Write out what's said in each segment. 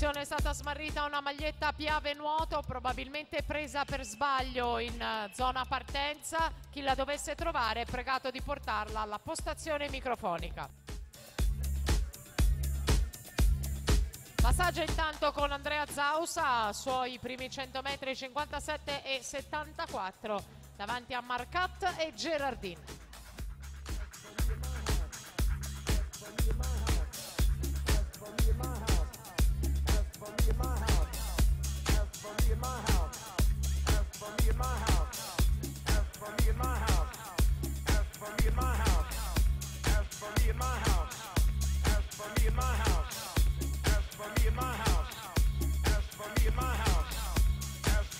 Attenzione, è stata smarrita una maglietta Piave Nuoto, probabilmente presa per sbaglio in zona partenza. Chi la dovesse trovare è pregato di portarla alla postazione microfonica. Passaggio intanto con Andrea Zausa, suoi primi 100 metri 57 e 74 davanti a Marcat e Gerardin.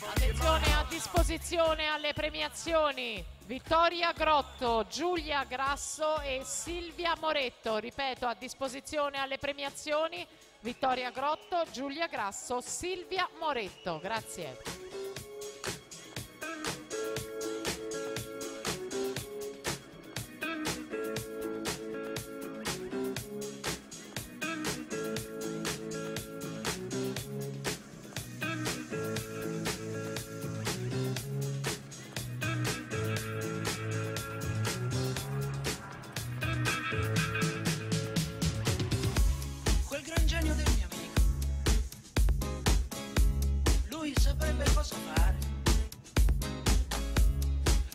Attenzione, a disposizione alle premiazioni Vittoria Grotto, Giulia Grasso e Silvia Moretto. Ripeto, a disposizione alle premiazioni Vittoria Grotto, Giulia Grasso, Silvia Moretto. Grazie. Saprebbe cosa fare,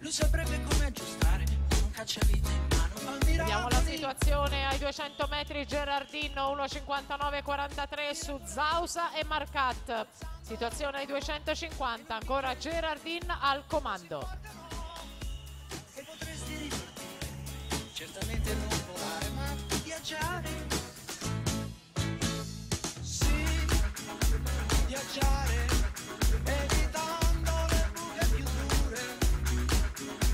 lui saprebbe come aggiustare un cacciavite in mano. Vediamo la situazione ai 200 metri, Gerardin 1:59:43 su Zausa e Marcat. Situazione ai 250, ancora Gerardin al comando. E potresti ripartire, certamente non volare ma viaggiare. Sì, viaggiare. Evitando le buche più dure,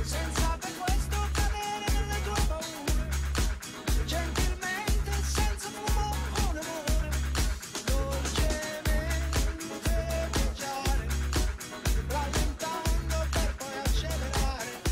senza per questo cadere nelle tue paure, gentilmente, senza fumo con amore, dolcemente viaggiare, rallentando per poi accelerare,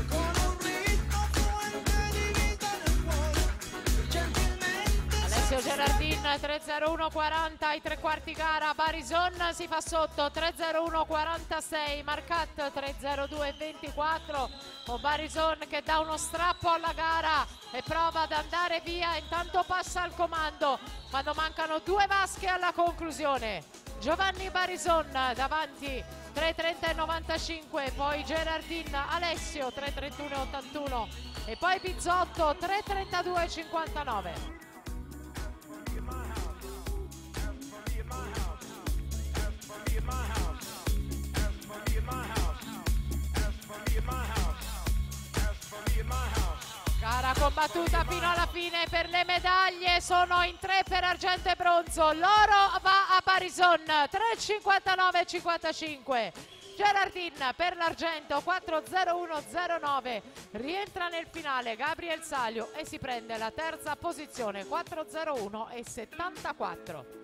con un ritmo fluente di vita nel cuore, gentilmente. Alessio Gerardin 3:01:40 ai 3/4 gara, Barison si fa sotto 3:01:46, Marcat 3:02:24, o Barison che dà uno strappo alla gara e prova ad andare via, intanto passa al comando quando mancano 2 vasche alla conclusione. Giovanni Barison davanti 3:30:95, poi Gerardin, Alessio 3:31:81 e poi Pizzotto 3:32:59. Gara combattuta fino alla fine per le medaglie, sono in 3 per argento e bronzo. L'oro va a Barison 3:59:55. Gerardin per l'argento 4:01:09, rientra nel finale Gabriel Salio e si prende la terza posizione 4:01:74.